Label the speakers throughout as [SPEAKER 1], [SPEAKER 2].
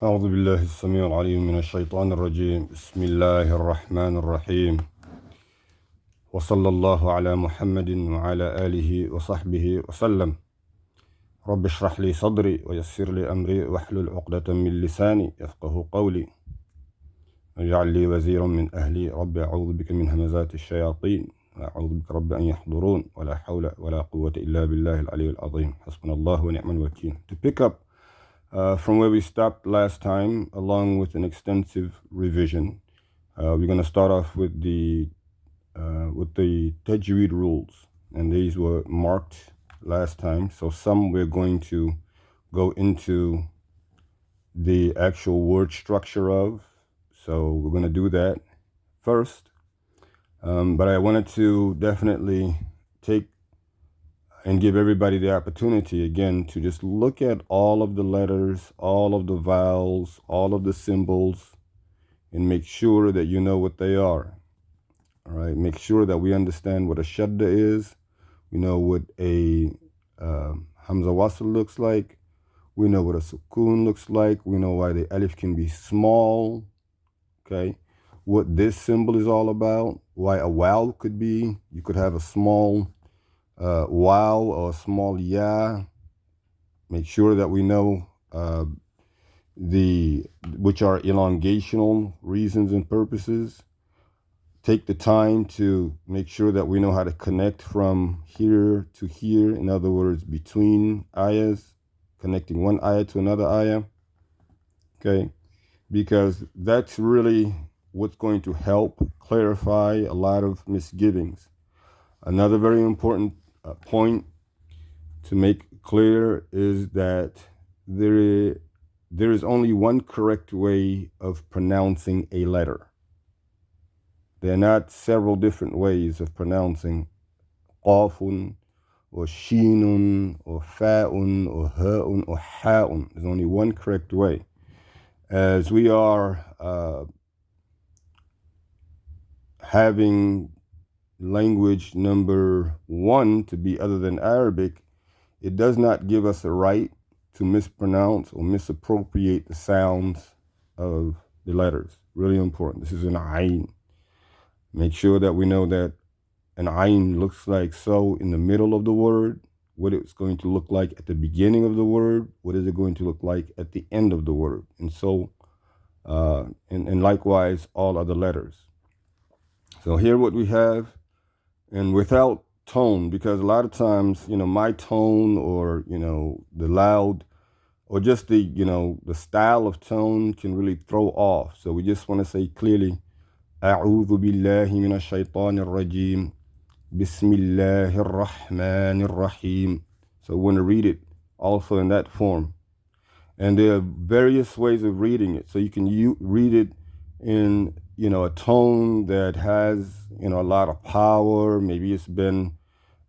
[SPEAKER 1] أعوذ بالله السميع العليم من الشيطان الرجيم بسم الله الرحمن الرحيم وصلى الله على محمد وعلى آله وصحبه وسلم رب اشرح لي صدري ويسر لي أمري واحلل عقدة من لساني يفقه قولي واجعل لي وزيرا من أهلي رب أعوذ بك من همزات الشياطين وأعوذ بك رب أن يحضرون ولا حول ولا قوة إلا بالله العلي العظيم حسبنا الله ونعم الوكيل. To pick up from where we stopped last time, along with an extensive revision, we're going to start off with the Tajweed rules, and these were marked last time. So some we're going to go into the actual word structure of. So we're going to do that first. But I wanted to definitely take and give everybody the opportunity again to just look at all of the letters, all of the vowels, all of the symbols, and make sure that you know what they are. All right, make sure that we understand what a shadda is. We know what a hamza wasl looks like. We know what a sukoon looks like. We know why the alif can be small. Okay, what this symbol is all about. Why a waw could be. You could have a small waw or a small ya. Make sure that we know which are elongational reasons and purposes. Take the time to make sure that we know how to connect from here to here. In other words, between ayahs, connecting one ayah to another ayah. Okay, because that's really what's going to help clarify a lot of misgivings. Another very important point to make clear is that there is only one correct way of pronouncing a letter. There are not several different ways of pronouncing qafun or shinun or fa'un or ha'un or ha'un. There's only one correct way. As we are having language number one to be other than Arabic, it does not give us a right to mispronounce or misappropriate the sounds of the letters. Really important. This is an ayn. Make sure that we know that an ayn looks like so in the middle of the word, what it's going to look like at the beginning of the word, what is it going to look like at the end of the word, and so and likewise all other letters. So here what we have, and without tone, because a lot of times, my tone or, the loud or just the, the style of tone can really throw off. So we just want to say clearly, A'udhu billahi minash shaitanir rajim. Bismillahir rahmanir rahim. So we want to read it also in that form. And there are various ways of reading it. So you can read it in, a tone that has, a lot of power. Maybe it's been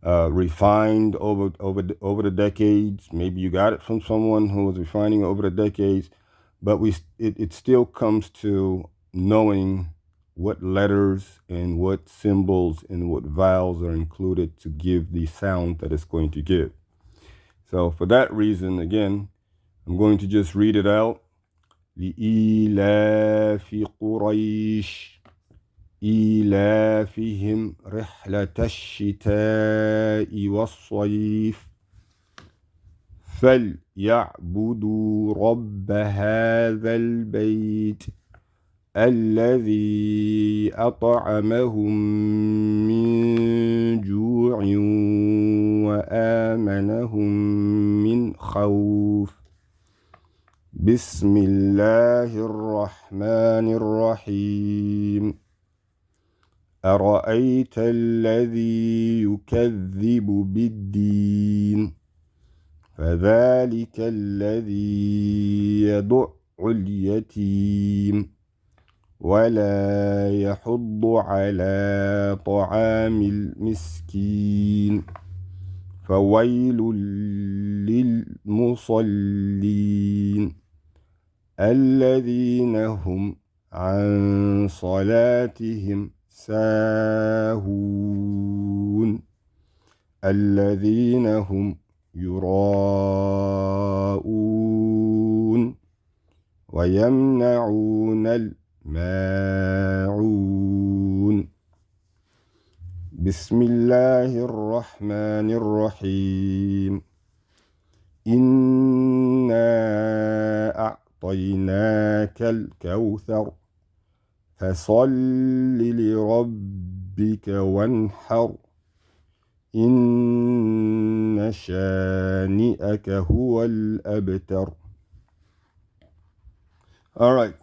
[SPEAKER 1] refined over the decades. Maybe you got it from someone who was refining over the decades. But it still comes to knowing what letters and what symbols and what vowels are included to give the sound that it's going to give. So for that reason, again, I'm going to just read it out. لإيلاف قريش إيلافهم رحلة الشتاء والصيف فليعبدوا رب هذا البيت الذي أطعمهم من جوع وآمنهم من خوف. بسم الله الرحمن الرحيم. أرأيت الذي يكذب بالدين فذلك الذي يدع اليتيم ولا يحض على طعام المسكين فويل للمصلين الذين هم عن صلاتهم ساهون الذين هم يراءون ويمنعون الماعون بسم الله الرحمن الرحيم إنا أعطيناك الكوثر فصل لربك وانحر إن شانئك هو الأبتر. All right,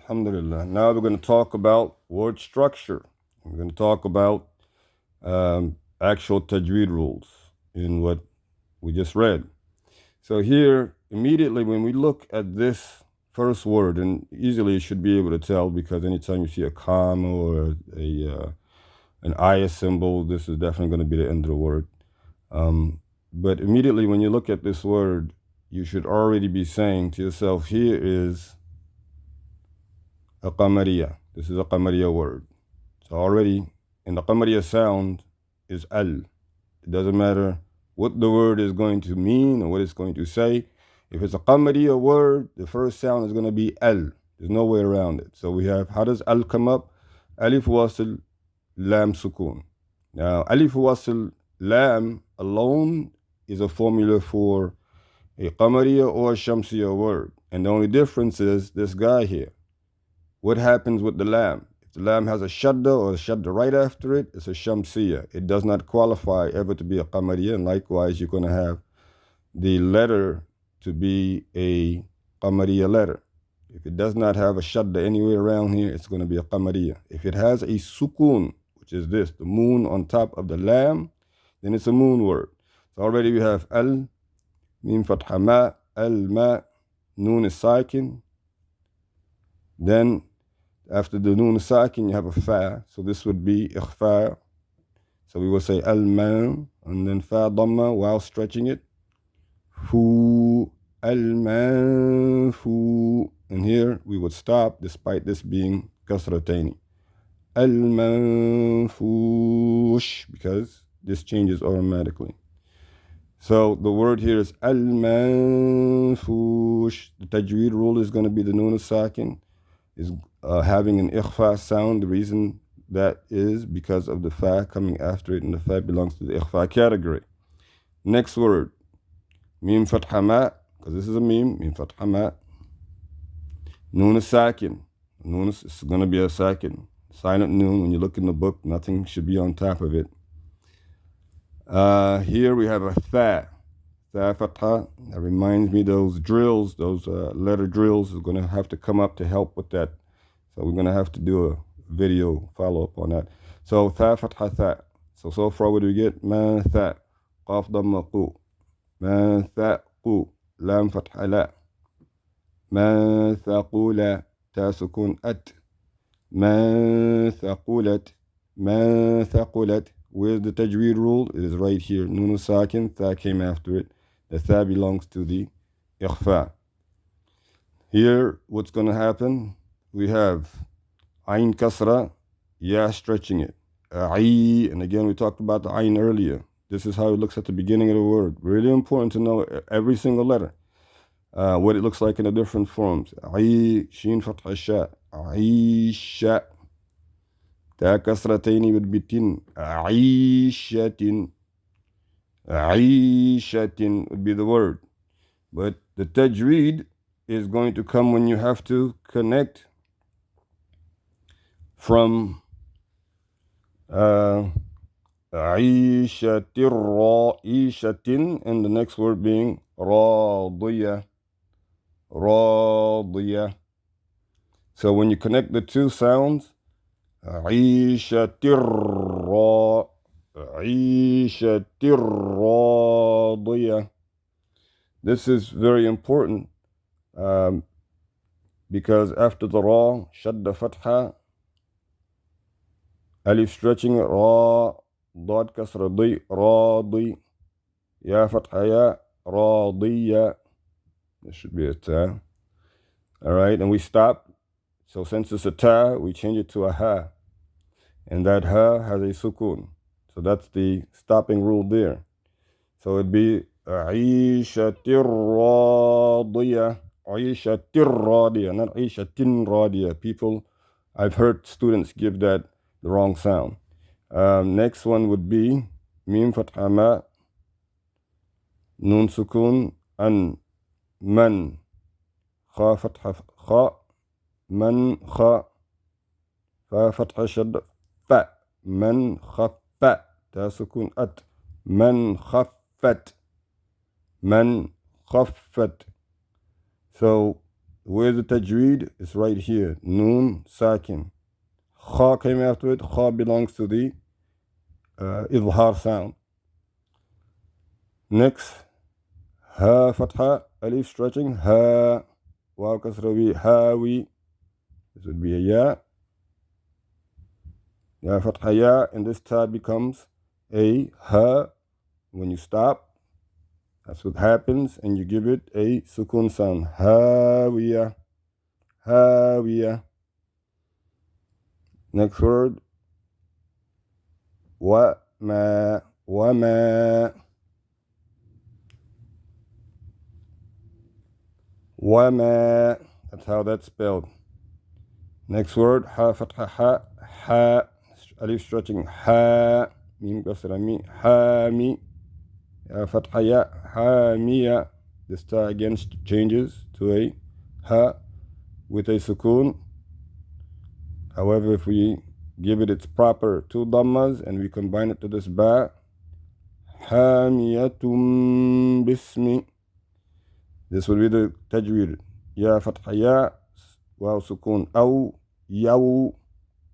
[SPEAKER 1] alhamdulillah. Now we're going to talk about word structure. We're going to talk about actual tajweed rules in what we just read. So here, immediately when we look at this first word, and easily you should be able to tell because anytime you see a comma or an ayah symbol, this is definitely going to be the end of the word. But immediately when you look at this word, you should already be saying to yourself, here is a qamariya. This is a qamariya word. So already, in the qamariya sound is al. It doesn't matter what the word is going to mean or what it's going to say. If it's a qamariya word, the first sound is going to be al. There's no way around it. So we have, how does al come up? Alif wasil, lam sukun. Now, alif wasil, lam alone is a formula for a qamariya or a shamsiya word. And the only difference is this guy here. What happens with the lam? If the lam has a shadda or a shadda right after it, it's a shamsiya. It does not qualify ever to be a qamariya. And likewise, you're going to have the letter to be a qamariya letter. If it does not have a shadda anywhere around here, it's going to be a qamariya. If it has a sukun, which is this, the moon on top of the lam, then it's a moon word. So already we have al, mim fatha ma, al ma, noon is sakin. Then after the noon is sakin, you have a fa. So this would be ikhfa. So we will say al-man, and then fa dhamma while stretching it. Fu, al-man, fu. And here we would stop despite this being kasratayni. Al-manfush, because this changes automatically. So the word here is al-manfush. The tajweed rule is going to be the noon sakin is having an ikhfa sound. The reason that is because of the fa coming after it, and the fa belongs to the ikhfa category. Next word, mim fatha ma, because this is a mim fatha ma. Noon is sakin. Noon is going to be a sakin. Silent noon. When you look in the book, nothing should be on top of it. Here we have a tha. Tha fatha. That reminds me those drills, those letter drills are going to have to come up to help with that. So we're going to have to do a video follow-up on that. So tha fatha tha. So far what do we get? Ma tha. Qaf dhamma qu. Ma tha qu. Lam fatha la. Ma thaqula. Ta sukun at. Ma thaqulat. Ma thaqulat. Where's the tajweed rule? It is right here. Noon sakin. Tha came after it. The tha belongs to the ikhfa. Here, what's going to happen? We have ayn kasra, ya stretching it. A'i, and again, we talked about the ayn earlier. This is how it looks at the beginning of the word. Really important to know every single letter, what it looks like in the different forms. A'i, sheen fatha sha, a'i sha. Ta kasratayni would be tin. A'i shatin. Aishatin would be the word. But the tajweed is going to come when you have to connect from Aishatin, and the next word being Radiya. Radiya. So when you connect the two sounds, Aishatir Radiya. This is very important because after the ra, shadda fatha, alif stretching it, ra, dad kasra di, radi, ya fatha ya, radiya. This should be a ta. All right, and we stop. So since it's a ta, we change it to a ha. And that ha has a sukun. So that's the stopping rule there. So it'd be Aishatir Radiya. Aishatir Radia, not Aishatin Radia. People, I've heard students give that the wrong sound. Next one would be Mim Fatha Ma, Nun Sukun, An, Man, Kha Fatha Kha, Man Kha, Fa Fatha Shad, Fa, Man Khaffa, Ta Sukun At, Man Khaffat, Man Khaffat. So where's the tajweed? It's right here. Noon, sakin. Kha came after it. Kha belongs to the idhar sound. Next, ha fatha, alif stretching. Ha, waw kasrawi, hawi. This would be a ya. Ya fatha ya, and this ta becomes a ha. When you stop, that's what happens, and you give it a sukun sound. Hawiya, hawiya. Next word, wa ma, wa ma, wa ma. That's how that's spelled. Next word, ha fatha ha, ha, alif stretching, ha, mim kasra mi, ha mi, ya fatha ya, ha miya. This ta again changes to a ha with a sukun. However, if we give it its proper two dhammas and we combine it to this ba, hamiyatum bismi. This will be the tajweed. Ya fatha ya, waw sukun aw, yaw,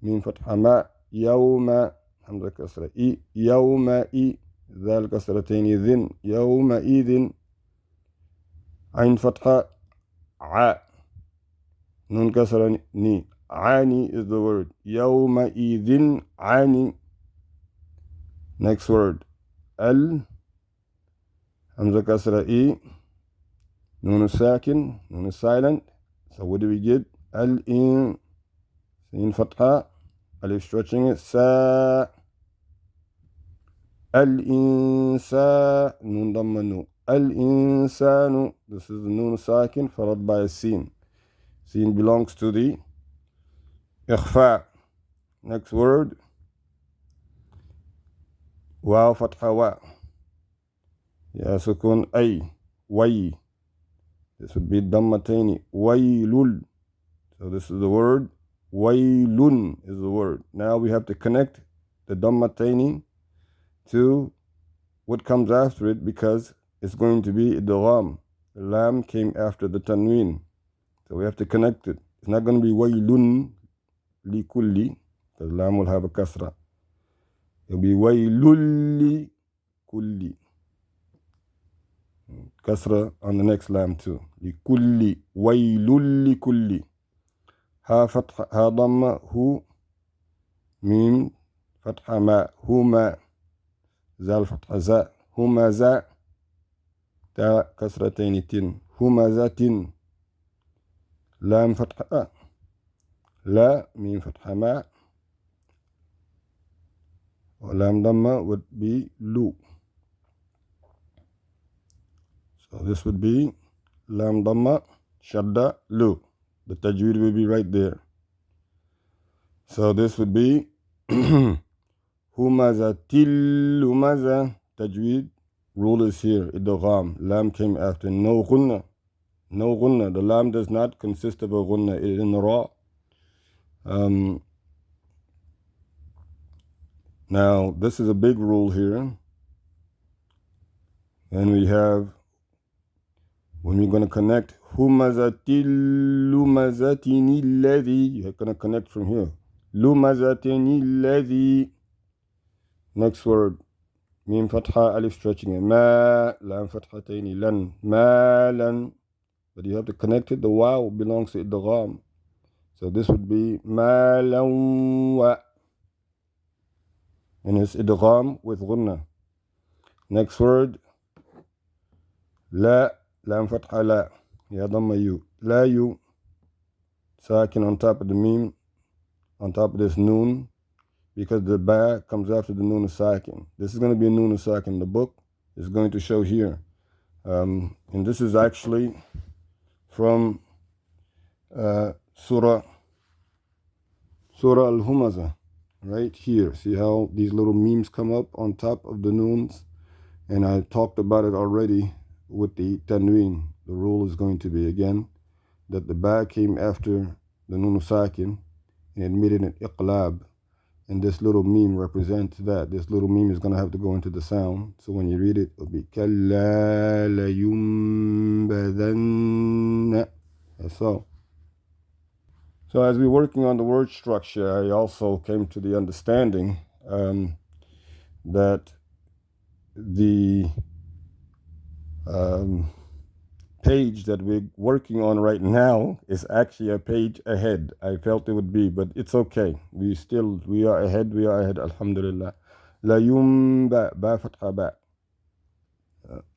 [SPEAKER 1] mim fatha ma, yawma, hamza kasra i, yawma i, ذال كسرتين ذن, يومئذ, عين فتحة ع, nun kasra ni. Ani is the word. يومئذ ani. Next word, al, hamza kasra i, nun sakin, nun silent. So what do we get? Al in, sin fatha, alif stretching it, sa, al insa, nun damma nu, al insanu. This is the nun sakin followed by a sin. Sin belongs to the ikhfa. Next word, waw fatha wa, ya sukun ay, way. This would be dammatayni, waylul. So this is the word, waylun is the word. Now we have to connect the dammatayni to what comes after it because it's going to be idgham. The lam came after the tanween. So we have to connect it. It's not going to be waylun li kulli, because lam will have a kasra. It'll be waylul li kulli. Kasra on the next lam too. Li kulli, waylul li kulli. Ha fatha, ha dhamma, hu, mim fatha ma, huma. Zal fatha za, huma za. Ta kasratayni tin, huma zatin. Lam fatha la, mim fatha ma. Lam dhamma would be lu. So this would be lam dhamma, shadda, lu. The tajweed will be right there. So this would be humaza til humaza. Tajweed rule is here. Idgham. Lam came after. No ghunna. No ghunna. The lam does not consist of a ghunna. It is in the ra. Now this is a big rule here. And we have, when we're going to connect, humazatil lumazatini alladhi, you're going to connect from here. Lumazatini alladhi. Next word, mim fatha, alif stretching, ma, lam fathatayni, lan, ma, lan. But you have to connect it. The waw belongs to idgham. So this would be ma, lan, wa. And it's idgham with ghunna. Next word, la, lam fatha la, ya dhamma you, la you, sakin on top of the mim, on top of this noon, because the ba comes after the noon sakin. This is going to be a noon sakin. The book is going to show here. And this is actually from Surah Al-Humaza, right here. See how these little memes come up on top of the noons? And I talked about it already with the tanween. The rule is going to be, again, that the ba came after the nun sakin and it made it an iqlab. And this little meme represents that. This little meme is going to have to go into the sound. So when you read it, it'll be kalla layumbadanna. That's all. So as we're working on the word structure, I also came to the understanding that the page that we're working on right now is actually a page ahead. I felt it would be, but it's okay. We are ahead. We are ahead. Alhamdulillah. La yumba ba fatha ba.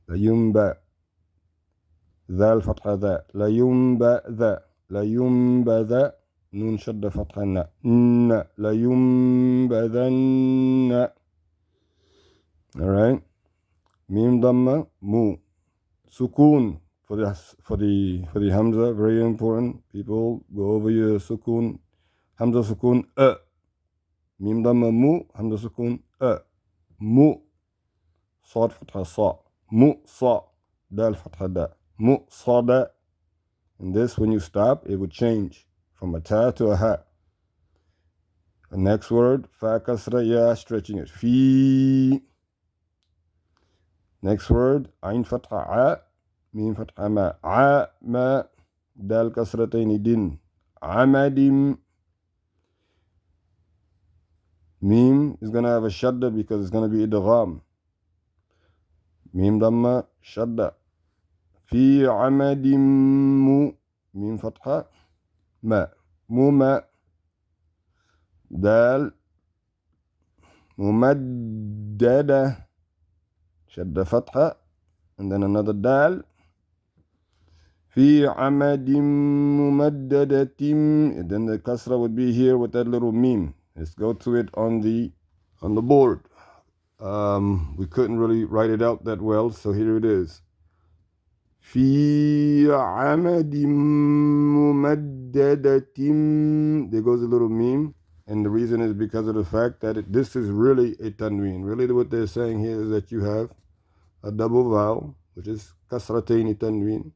[SPEAKER 1] La yumba ذال فتحة ذا لا ينبأ ذا لا ينبأ ذا نون شد فتحة ن لا ينبذن. All right. Mim dhamma mu. Sukun for the hamza, very important. People go over your sukun. Hamza sukun Mim dhamma mu. Hamza sukun mu. Sad fatha sa. Mu sa. Dal fatha da. Mu sada. And this, when you stop, it would change from a ta to a ha. The next word, fa kasra ya, stretching it. Fi. Next word, ain fatha a, mim fatha ma. A ma, dal kasrataini din. Amadim. Mim is going to have a shadda because it's going to be idgham. Mim dhamma shadda. Fi amadim mu. Mim fatha ma. Mu ma. Dal mumaddada. Shadda fatha. And then another dal. Fi amadim mumaddadatim. And then the kasra would be here with that little meme. Let's go to it on the board. We couldn't really write it out that well, so here it is. Fi amadim mumaddadatim. There goes a little meme. And the reason is because of the fact that this is really a tanween. Really what they're saying here is that you have a double vowel, which is kasrataini tanween.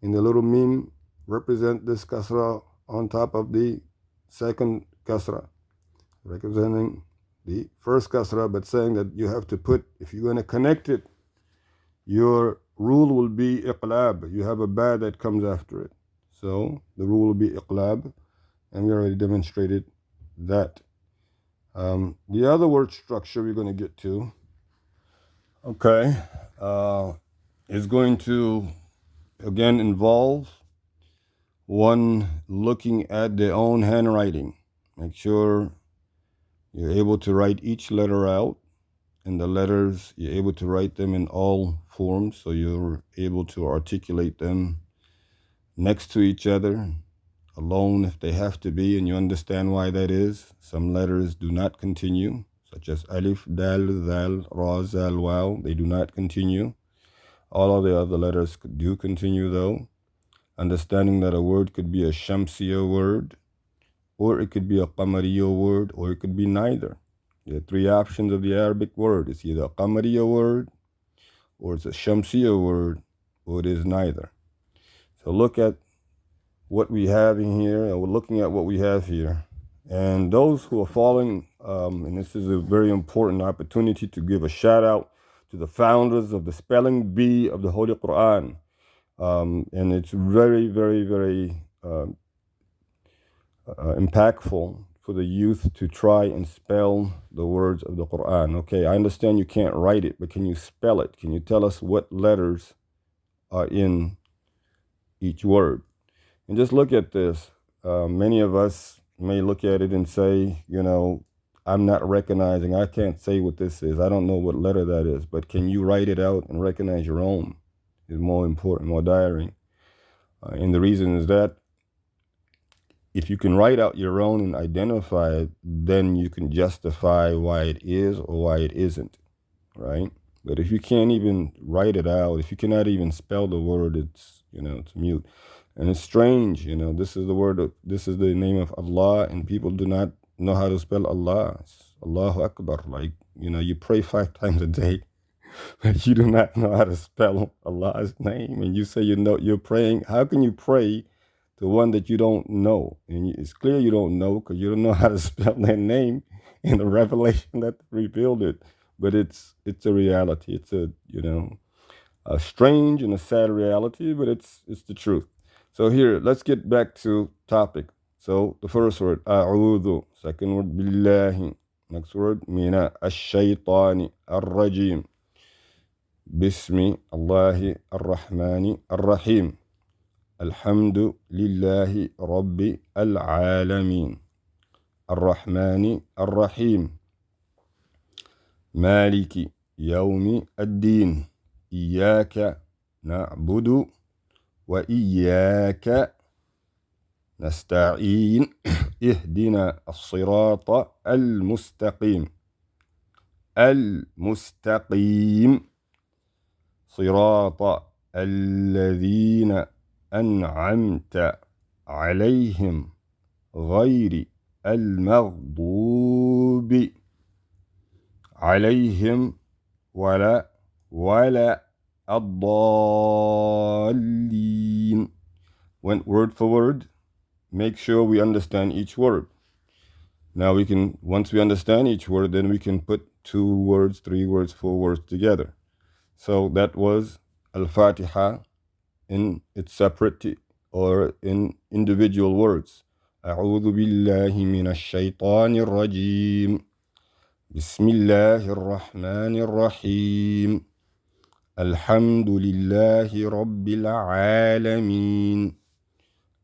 [SPEAKER 1] And the little meme represent this kasra on top of the second kasra, representing the first kasra, but saying that you have to put, if you're going to connect it, your rule will be iqlab. You have a ba that comes after it. So the rule will be iqlab, and we already demonstrated that. The other word structure we're going to get to, okay, is going to again involve one looking at their own handwriting. Make sure you're able to write each letter out, and the letters you're able to write them in all forms, so you're able to articulate them next to each other, alone if they have to be, and you understand why that is. Some letters do not continue, such as alif, dal, zal, ra, zal, waw. They do not continue. All of the other letters do continue, though. Understanding that a word could be a shamsiya word, or it could be a qamariya word, or it could be neither. There are three options of the Arabic word. It's either a qamariya word, or it's a shamsiya word, or it is neither. So look at what we have in here, and we're looking at what we have here. And those who are following, and this is a very important opportunity to give a shout out to the founders of the spelling bee of the Holy Quran. And it's very, very, very impactful for the youth to try and spell the words of the Quran. Okay, I understand you can't write it, but can you spell it? Can you tell us what letters are in each word? And just look at this. Many of us may look at it and say, I'm not recognizing, I can't say what this is. I don't know what letter that is, but can you write it out and recognize your own? Is more important, more daring. And the reason is that if you can write out your own and identify it, then you can justify why it is or why it isn't, right? But if you can't even write it out, if you cannot even spell the word, it's, it's mute. And it's strange, this is the this is the name of Allah, and people do not know how to spell Allah. It's Allahu Akbar. Like, you pray 5 times a day, but you do not know how to spell Allah's name. And you say you're praying. How can you pray to one that you don't know? And it's clear you don't know, because you don't know how to spell their name in the revelation that revealed it. But it's a reality. It's a strange and a sad reality, but it's the truth. So here, let's get back to topic. So the first word, a'udhu. Second word, billahi. Next word, mina ash-shaytani ar-rajim. Bismi Allahi ar-Rahmani ar-Rahim. Alhamdu lillahi rabbi al-alamin. Ar-Rahmani ar-Rahim. Maliki yawmi ad-din. إياك نعبد وإياك نستعين اهدنا الصراط المستقيم صراط الذين أنعمت عليهم غير المغضوب عليهم ولا الضالين. Went word for word. Make sure we understand each word. Now once we understand each word, then we can put 2 words, 3 words, 4 words together. So that was Al-Fatiha in its separate or in individual words. أعوذ بالله من الشيطان الرجيم. بسم الله الرحمن الرحيم. الحمد لله رب العالمين.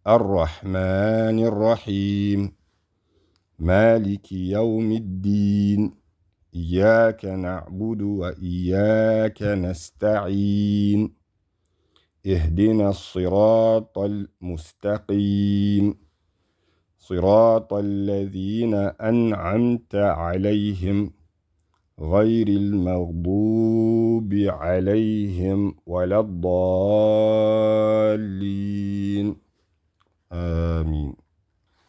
[SPEAKER 1] الرحمن الرحيم. مالك يوم الدين. إياك نعبد وإياك نستعين اهدنا الصراط المستقيم صراط الذين أنعمت عليهم غير المغضوب عليهم ولا الضالين. Ameen.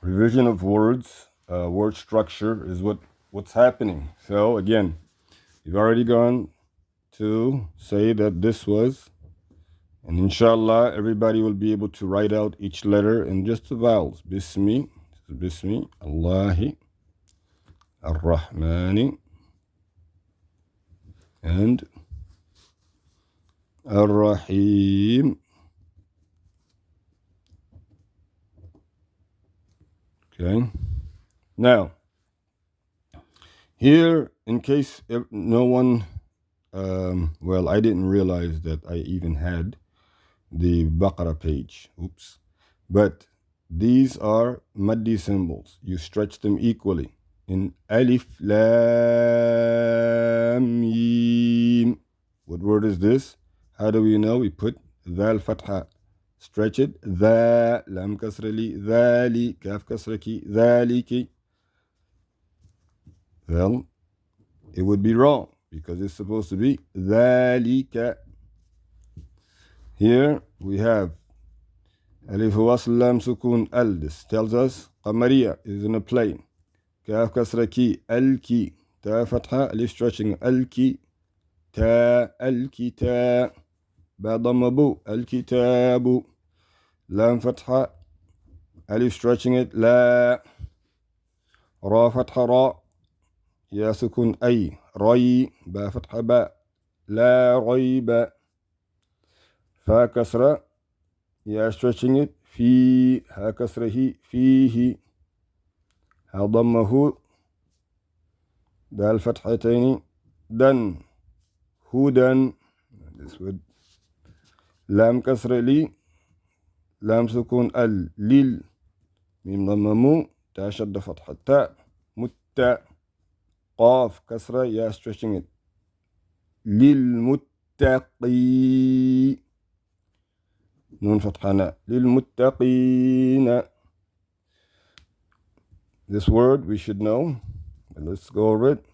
[SPEAKER 1] Revision of words, word structure is what's happening. So again, you've already gone to say that this was, and inshallah everybody will be able to write out each letter in just the vowels. Bismi, Allahi, Ar-Rahmani, and Ar-Rahim. Okay. Now, here, in case no one, I didn't realize that I even had the Baqara page. Oops. But these are maddi symbols. You stretch them equally. In Alif, Lam, Mim. What word is this? How do we know? We put Dhal Fatha. Stretch it. Dha, Lam Kasrali, Dhali, Kaf Kasraki, Dhaliki. Well, it would be wrong because it's supposed to be Dhalika. Here we have Alif Wasl Lam Sukun Al. This tells us Qamariya is in a plane. Kaf Kasraki, Al-Ki. Ta Fatha, Alif stretching Al-Ki. Ta, Al-Kita. Ba Dhammabu, Al-Kitabu. Lam Fatha, Alif stretching it. La. Ra Fatha, Ra. Ya Sukun Ay. Ray. Ba Fatha, Ba. La Rayba. Fa Kasra. Ya stretching it. Fi. Ha Kasrahi. Fihi. Ha Dhammahu. Dal Fathataini. Dan. Hudan. This would. Lam Kasra Li. Lam Sukun Al. Lil. Mim Dhammamu. Ta Shadda Fatha. Ta. Mutta. Qaf Kasra. Ya stretching it. Lil Muttaqi. Nun Fathana. Lil Muttaqina. This word we should know. Let's go over it.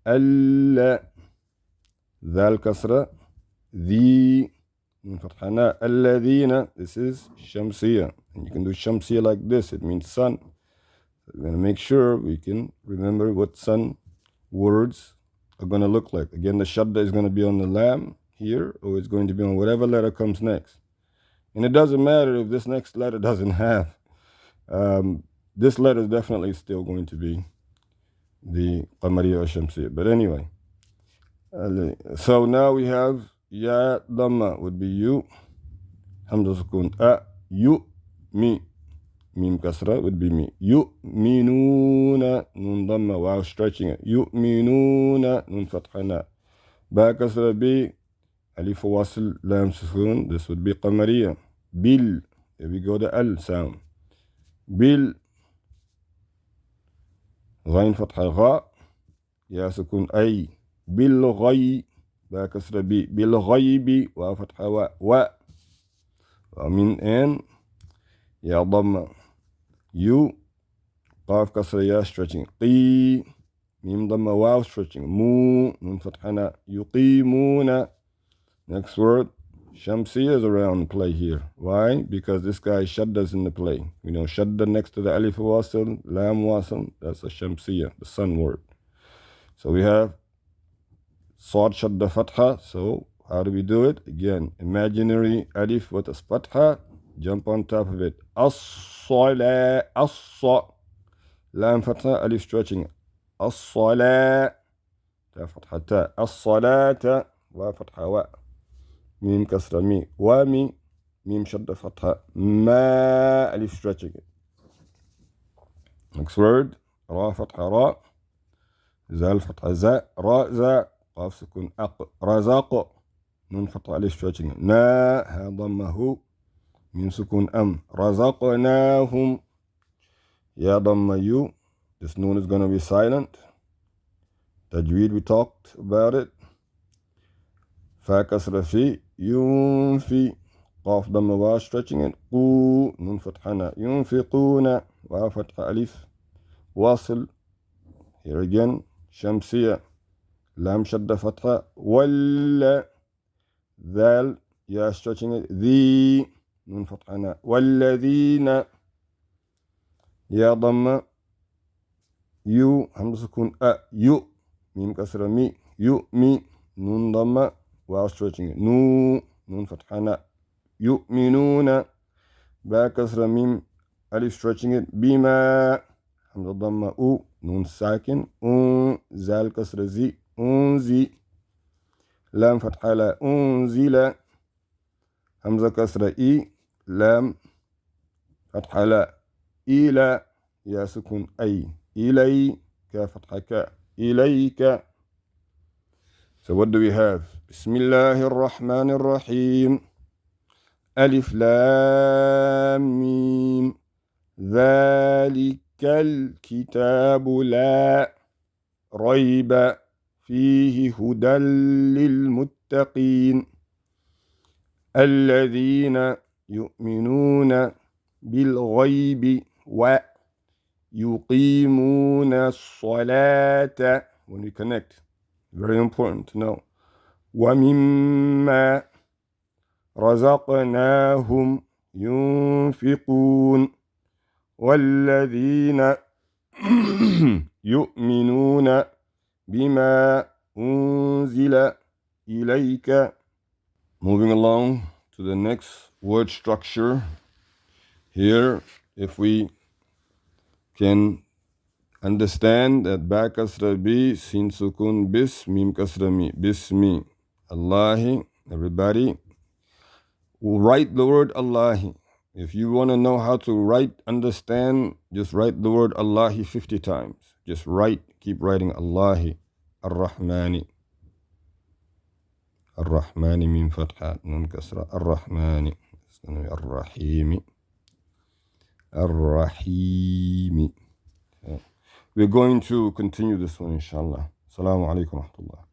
[SPEAKER 1] Alla. Dhal Kasra. The. Nun fatha na. Alladhina, this is shamsiya. And you can do shamsiya like this. It means sun. So we're going to make sure we can remember what sun words are going to look like. Again, the shadda is going to be on the lam here, or it's going to be on whatever letter comes next. And it doesn't matter if this next letter doesn't have. This letter is definitely still going to be the Qamariya or Shamsiyya. But anyway, so now we have Ya Dhamma would be you. Hamza Sukun A. You. Mi. Mim Kasra would be me. You. Minuna. Nun Dhamma. Wow, stretching it. You. Minuna. Nun Fathana. Ba Kasra B. Alif Wasl Lam Sukun. This would be Qamariya. Bil. Here we go, the Al sound. Bil. غين فتحة غاء يا سكون أي بالغي با كسر بي بالغيب وفتحة و ومن إن يا ضم يو قاف كسر يا stretching قي ميم ضم واو stretching مو نون فتحنا يقيمون. Next word, Shamsiya is around play here. Why? Because this guy Shadda's in the play. You know, Shadda next to the Alif Wasil, Lam Wasil, that's a Shamsiya, the sun word. So we have Sad Shadda Fatha. So how do we do it? Again, imaginary Alif with a Fatha, jump on top of it. As-Salah, As-Sa, Lam Fatha, Alif stretching. As-Salah, Ta Fatha Ta, As-Salata, Wa Fatha Wa. Mim kasra mi. Wami. Mim shadda fatha. Ma. Alif stretching it. Next word. Ra fatha ra. Zal fatha za. Ra za. Qaf sukun aq. Razaq. Nun fatha alif stretching it. Na. Ha dhamma hu. Mim sukun am. Razaqnahum. Ya dhamma you. This noon is going to be silent. Tajweed, we talked about it. Fa kasra fi. ينفي قاف ضم واو stretching it قو نون فتحنا ينفقون واو فتح ألف واصل. Here again شمسية لام شدة فتحة ولا ذال يا stretching it ذي نون فتحنا والذين يا ضم يو همزة سكون يو ميم كسر مي يو مي نون ضم واو stretching it نو نون فتحنا يؤمنون با كسر ميم ألف stretching it بما همزة ضمة أو نون ساكن زال كسر زي أنزي لام فتحة لا أنزل همزة كسر إي لام فتحة لا إلى يا سكون أي إلي كفتحة كا إليك. So what do we have? Bismillahir Rahmanir Rahim. Alif Lam Mim. Dhalikal kitabu la rayba fihi hudan lil muttaqin. Alladhina yu'minuna bil ghaybi wa yuqimuna as-salata. When we connect, very important to know. وَمِمَّا رَزَقْنَاهُمْ يُنْفِقُونَ وَالَّذِينَ يُؤْمِنُونَ بِمَا أُنْزِلَ إِلَيْكَ. Moving along to the next word structure. Here, if we can understand that ba kasra bi, sin sukun bis, mim kasra mi, bismi, Allahi. Everybody, write the word Allahi. If you want to know how to write, understand, just write the word Allahi 50 times. Just write, keep writing Allahi. Ar-Rahmani. Ar-Rahmani min fatha, nun kasra. Ar-Rahmani. It's going to be Ar-Rahimi. Ar-Rahimi. We're going to continue this one, inshallah. Assalamu alaikum wa rahmatullah.